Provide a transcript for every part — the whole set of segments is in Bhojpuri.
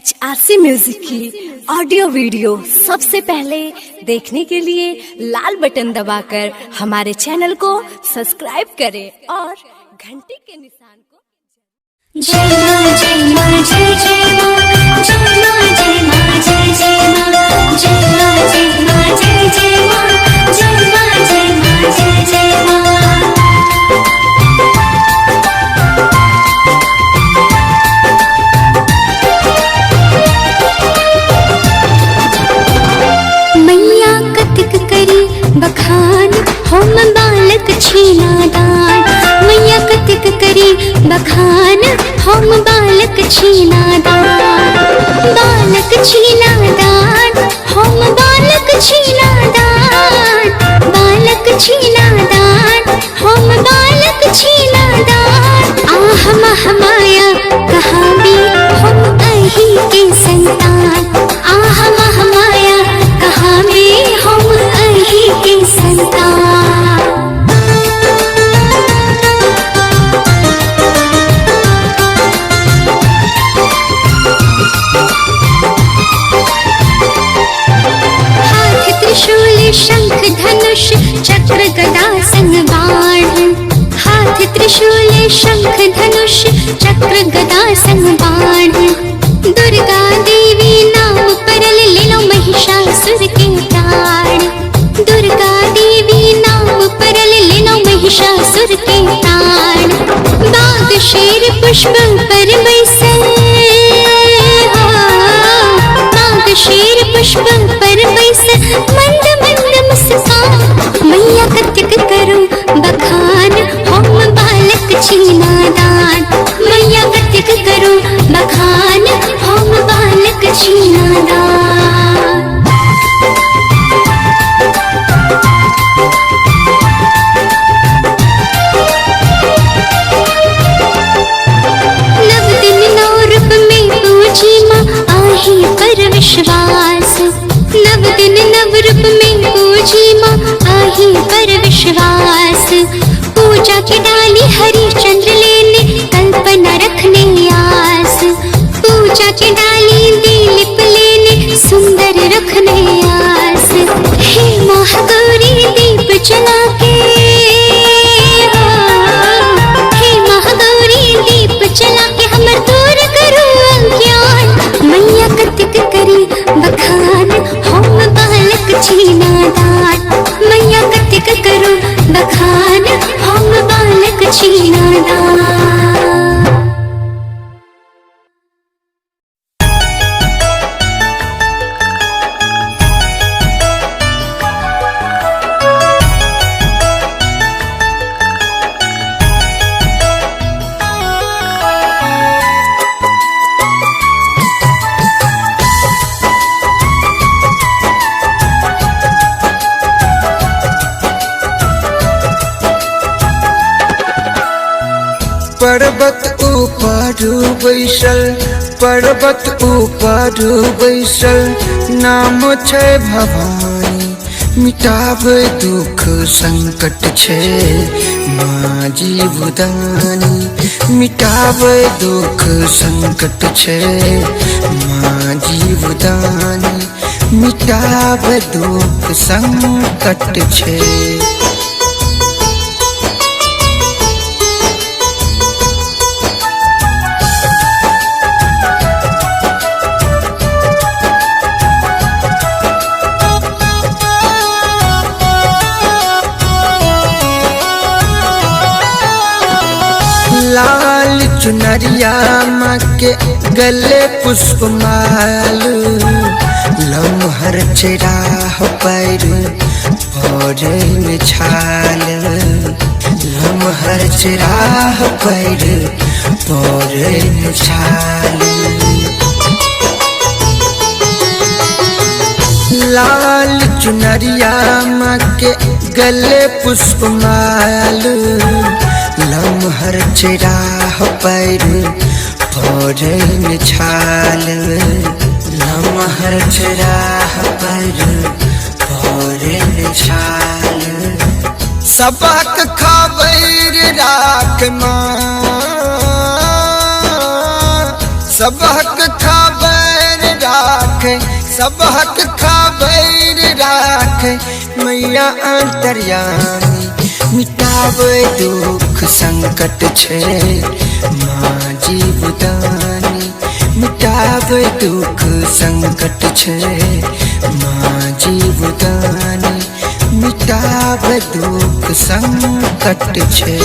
HRC म्यूजिक की ऑडियो वीडियो सबसे पहले देखने के लिए लाल बटन दबाकर हमारे चैनल को सब्सक्राइब करें और घंटी के निशान को जय मां जय मां जय जय मां जय मां जय मां जय जय मां जय मां जय मां जय जय मां जय मां जय मां जय जय मां। मैया कतिक करी बखान हम बालक छीना दान, मैया कतिक करी बखान हम बालक छीना दान, बालक छीना दान हम बालक छीना दान, बालक छीना दान हम बालक छीना दान। आह महामाया कहाँ भी हम अही के संतान, आह महामाया कहाँ भी हम अही के संतान। त्रिशूल शंख धनुष चक्र गदा संग बाण, हाथ त्रिशूल शंख धनुष चक्र गदा संग बाण। दुर्गा देवी नाम परल लेलो महिषासुर के प्राण, दुर्गा देवी नाम परल लेलो महिषासुर के प्राण। बाघ शेर पुष्प पर बैसे, बाघ शेर पुष्प पर बैसे मंद मंद मुस्कान। मैया कतिक करूं बखान हम बालक छीना दान, मैया कतिक करूं बखान हम बालक छीना दान। नव दिन नौ रूप में पूजी माँ आही पर विश्वास, नव दिन नव रूप में पूजी माँ आही पर विश्वास। पूजा की डाली हरिश्चंद्र लेने कल्पना रखने आस, पूजा की डाली दिलीप लेने सुंदर रखने आस। हे महागौरी दीप जला के, हे महागौरी दीप जला के हमर दूर करो अज्ञान। मैया कतिक करी बखान हम बालक छीना दान, मैया कतिक करो बखान हम बालक छीना दान। पर्वत ऊपर बैसल, पर्वत ऊपर बैसल नाम छै भवानी। मिटाबै दुख संकट छै माँ जीवदानी, मिटाबै दुख संकट छै माँ जीवदानी, मिटाबै दुख संकट छै। लाल चुनरिया माँ के गले पुष्प माल, लम्हर चेराह पैर भोरे में छाल, लम्हर चेराह पैर भोरे में छाल। लाल चुनरिया माँ के गले पुष्प माल, लम्हर चेराह पैर भोरे में छाल, लम्हर चेराह पैर भोरे में छाल। सबक खबर राख माँ, सबक खबर सब हक खाबैर राख मैया अंतर्यामी मिटावे दुख संकट छे माँ जीवदानी मिटावे दुख संकट छे माँ जीवदानी मिटावे दुख संकट छे।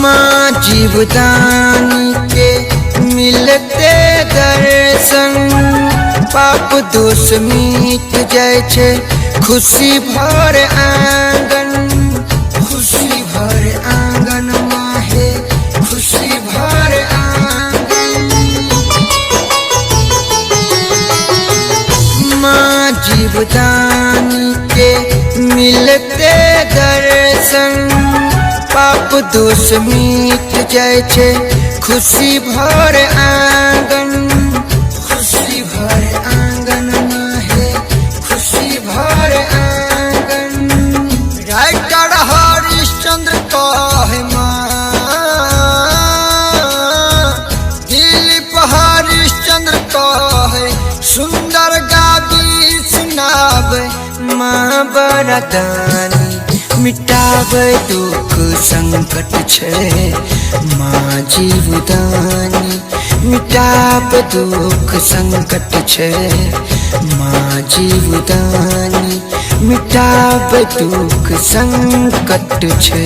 माँ जीवदानी के मिलते दर्शन पाप दोष मिट जाय छे खुशी भर आंगन खुशी भर आंगन माहे खुशी भर आंगन। माँ जीवदानी के मिलते दर्शन पाप दोष मिट जाय छे खुशी भर आंगन खुशी भर आंगन माहे खुशी भर आंगन। राइटर हरिश्चंद्र कहे माँ दिलीप हरिश्चंद्र कहे सुंदर गाबी सुनावे माँ बरदानी मिटावे दुख संकट छे माँ जीवदानी मिटावे दुख संकट छे माँ जीवदानी मिटावे दुख संकट छे।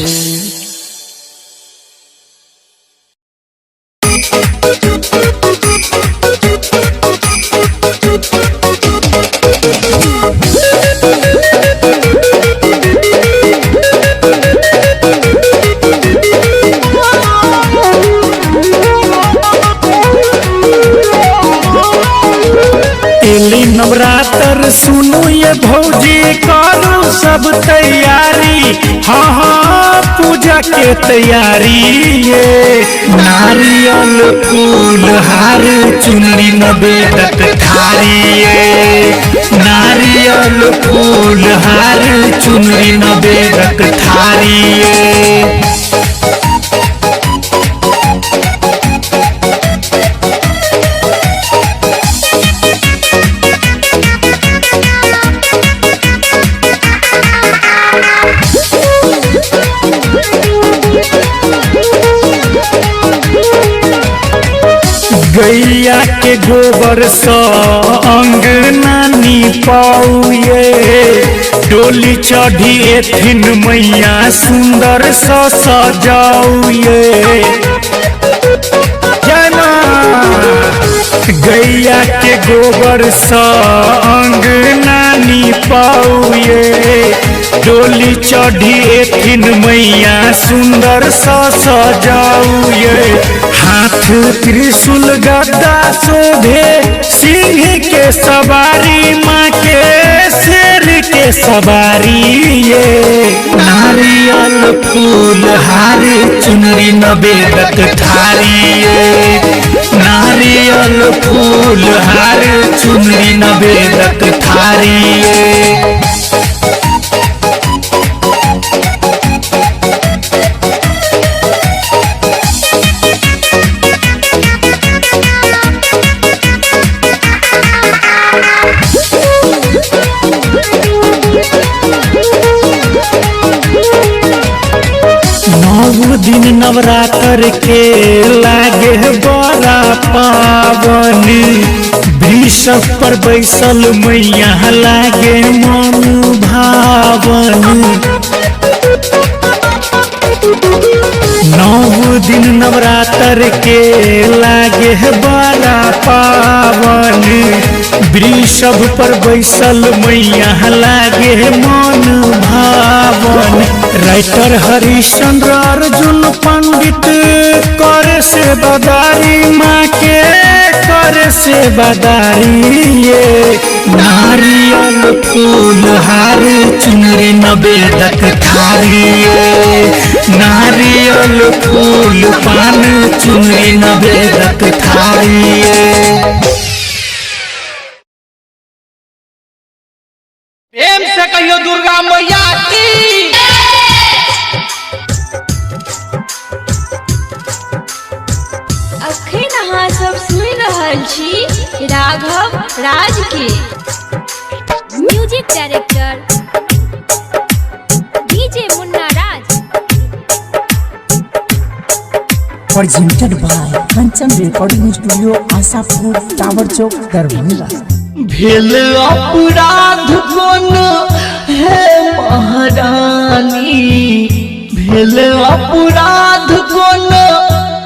नवरात्र सुनो ये भौजी करो सब तैयारी हाँ हाँ पूजा के तैयारी ये नारियल फूल हार चुनरी नवेदक थारी ये नारियल फूल हार चुनरी नवेदक थारी ये। गैया के गोबर स अंगना निपाउए डोली चढ़ी एथिन मैया सुंदर स सजाउए जना गैया के गोबर स अंगना निपाउए डोली चढ़ी एथिन मैया सुंदर स सजाउए हाथ त्रिशूल गदा शोभे सिंह के सवारी माँ के शेर के सवारी ये नारियल फूल हार चुनरी नवेदक थारी ये नारियल फूल हार चुनरी नवेदक थारी ये। दिन नवरात्र के लागे बड़ा पावन वृषभ पर बैसल मैया लागे मन भावन 9 दिन नवरात्र के लागे बड़ा पावन वृषभ पर बैसल मैया लागे मन भावन। राइटर हरिश्चंद्र अर्जुन पंडित करे से बदारी माँ के करे से बदारी ये नारियल फूल हार चुनरी नवेदक थारी ये नारियल फूल पान सुनी नवेदक थारी। प्रेम से कहियो दुर्गा मैया की। अखन अहाँ सब सुनि रहल छी राघव राज के। Music director DJ Munna Raj. presented by Kanchan Recording Studio, Asapur, Tower Chowk, Darbhanga। भेल अपराध कोन है महारानी, भेल अपराध कोन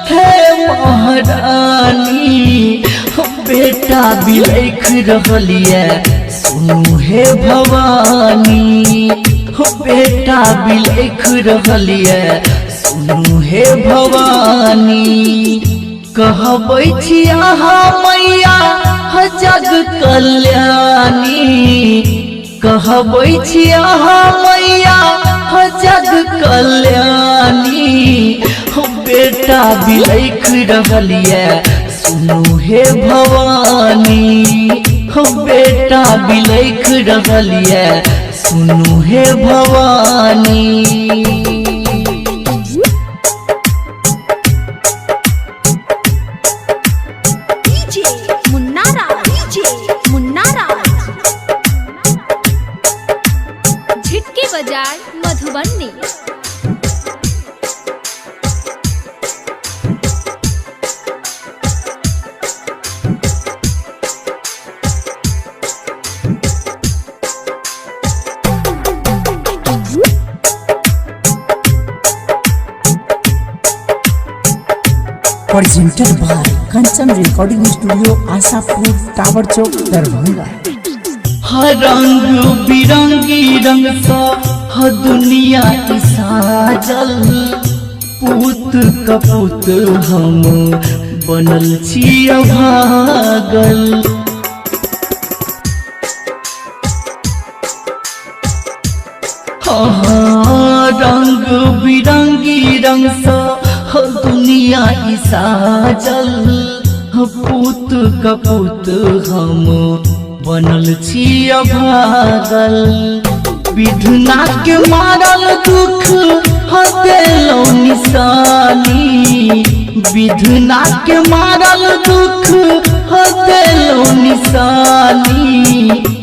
है महारानी, बेटा बिलख रहलिए सुनू हे भवानी, बेटा बिलख रहलिए सुनू हे भवानी। कहबै छी अहाँ मैया जग कल्याणी, कहबै छी अहाँ मैया जग कल्याणी, बेटा बिलख रहलिए सुनू हे भवानी, बेटा बिलख रहलिए सुनू हे भवानी। झिटके बाजार Madhubani. Presented by Kanchan Recording Studio, Asapur, Tower Chowk, Darbhanga। रंग बिरंगी रंग सा दुनिया साजल, पूत कपूत हम बनल छी भागल। रंग बिरंगी रंग सा दुनिया साजल, पूत कपूत हम बनल छी भागल। विधना के मारल दुख हदेलो निशानी, विधना के मारल दुख हदेलो निशानी,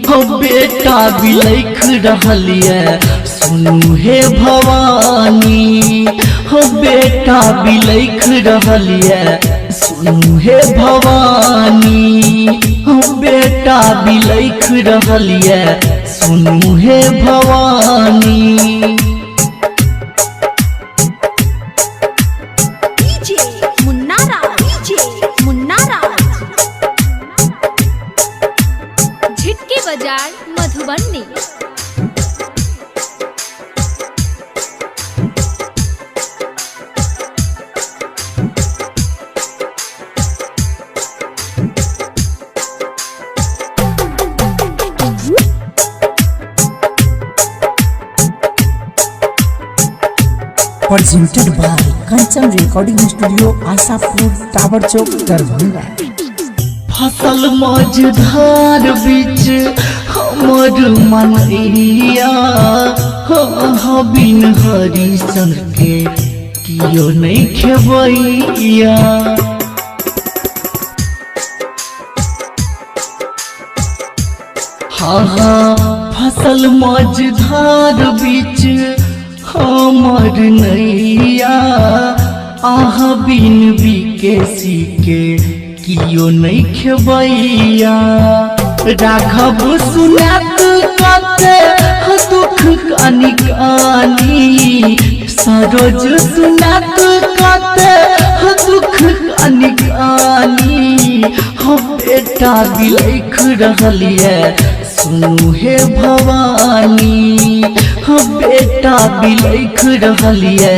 बेटा बिलख रहलिए सुनू हे भवानी, बेटा बिलख रहलिए सुनू हे भवानी, बेटा बिलख रहलिए सुनू हे भवानी। झिटके बाजार Madhubani. Presented by Kanchan Recording Studio, Asapur, Tower Chowk, Darbhanga। फसल मझधार बीच हमर मनैया, बिन हरिचंद्र के कियो नहीं खेबैया। फसल मझधार बीच हमर नैया, बिन बिकेसी के कियो नहीं खेबैया। राघव सुनत कते दुख कानी कानी, सरोज सुनत कते दुख कानी कानी, बेटा बिलख रहलिए सुनू हे भवानी, बेटा बिलख रहलिए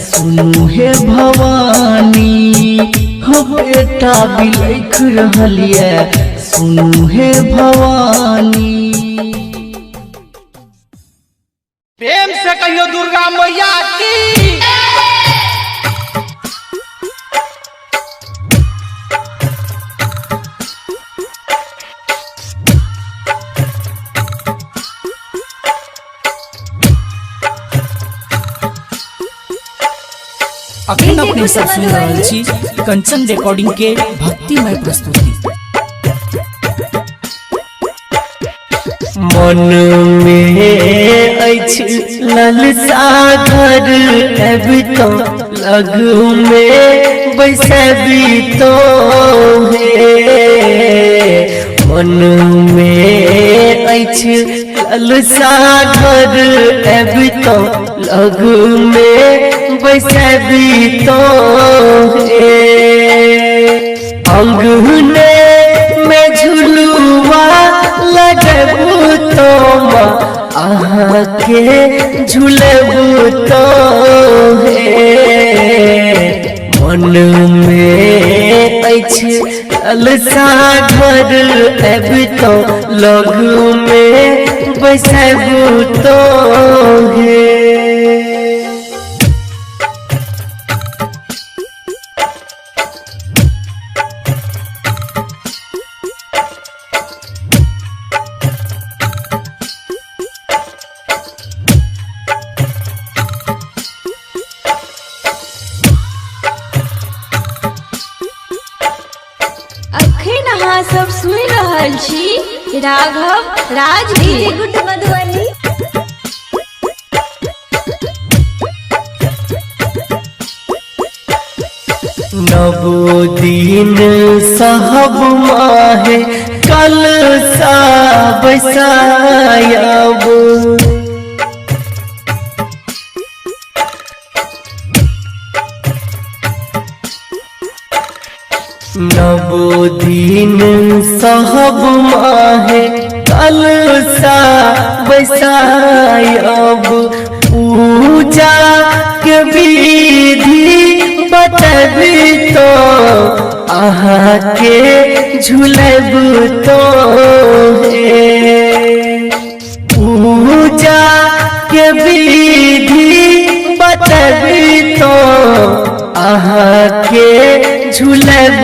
सुनू हे भवानी, बेटा बिलख रहलिए सुनू हे भवानी। प्रेम से कहियो दुर्गा मैया की। अखन अपने सब सुन रहल छी कंचन रिकॉर्डिंग के भक्तिमय प्रस्तुति। मन में अछि लालसा घर एबी तो लगू में बैसबी तो हे। मन में अछि लालसा घर एबी तो लगू में बैसबी तो हे। अंगने में झुलुआ लगबू तो अहाँ के झुलबू तो हे। मन में अछि लालसा घर एबी तो लगू में बैसबू तो हे। अखन अहाँ सब सुनि रहल छी राघव राजगीर गुड मधुबनी। नवो दिन सहब माहे कल सा बैसायब। नवो दिन सहब माहे कल सा बैसायब। पूजा के विधि बतबी तो अहाँ के झुलब तो हे। पूजा के विधि बतबी तो अहाँ के झुलब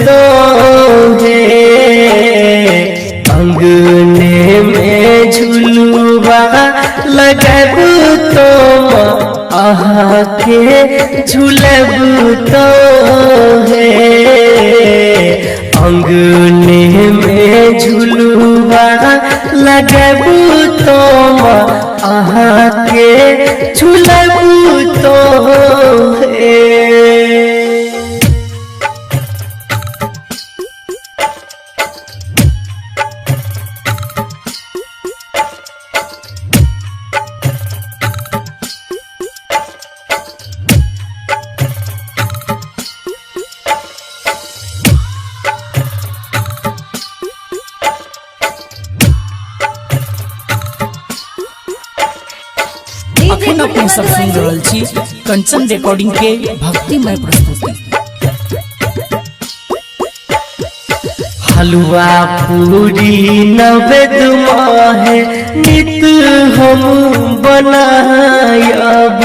तो हे। अंगने में झुलुआ लगबू तो अहाँ के झुलब तो हे। अंगने में झुलुआ लगबू तो अहाँ के झुलब तो हे। अखन अपने सब सुन रहल छी कंचन रिकॉर्डिंग के भक्तिमय प्रस्तुति। हलवा पूरी नवेद माहे नित हम बनायब।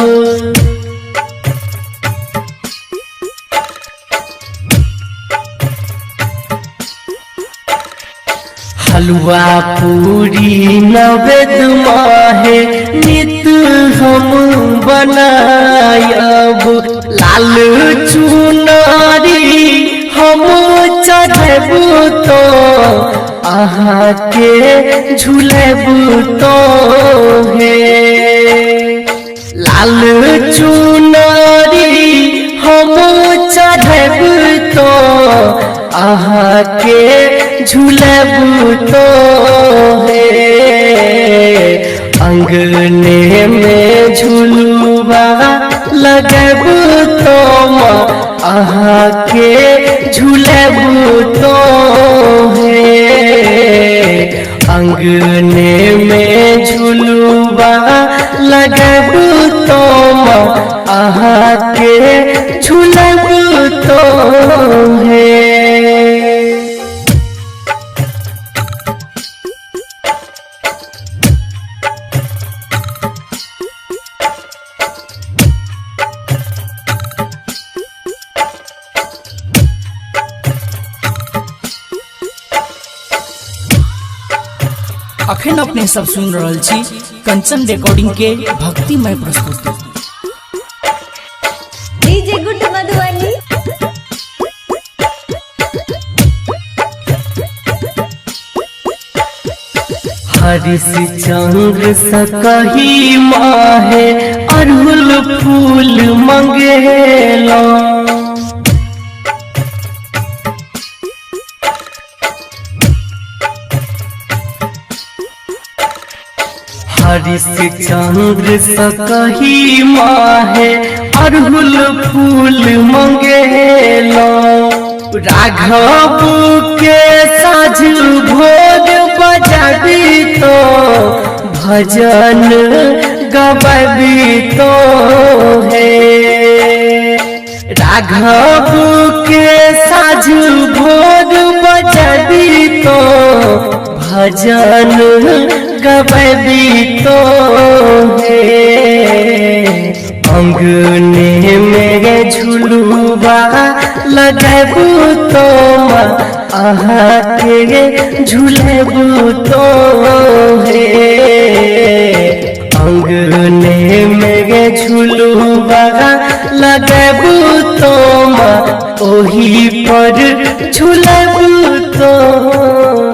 हलवा पूरी नवेद माहे नित हम बनायब। लाल चुनारी हम चढ़बू तो अहाँ के झुलबू तो हे। लाल चुनारी हम चढ़बू तो अहाँ के झुलबू तो हे। अंगने में झुलुआ लगबू तो अहाँ के झुलबू तो हे। अंगने में झुलुआ लगबू तो अहाँ के झुलबू तो हे। अखन अपने सब सुन रहल छी कंचन रिकॉर्डिंग के भक्तिमय प्रस्तुति। डीजे गुड हरिश्चंद्र सकही माहे अड़हुल फूल मंगेला हरिश्चंद्र सकही माहे अड़हुल फूल मंगेला राघव के साझ भोग बजाबी तो भजन गबी तो है राघव के साझ भोग बजाबी तो भजन गबी तो है अंगने में झुलुआ लगबू तो अहाँ के झुलबू तो हे अंगने में झुलुआ लगबू तो ओही पर झुलबू तो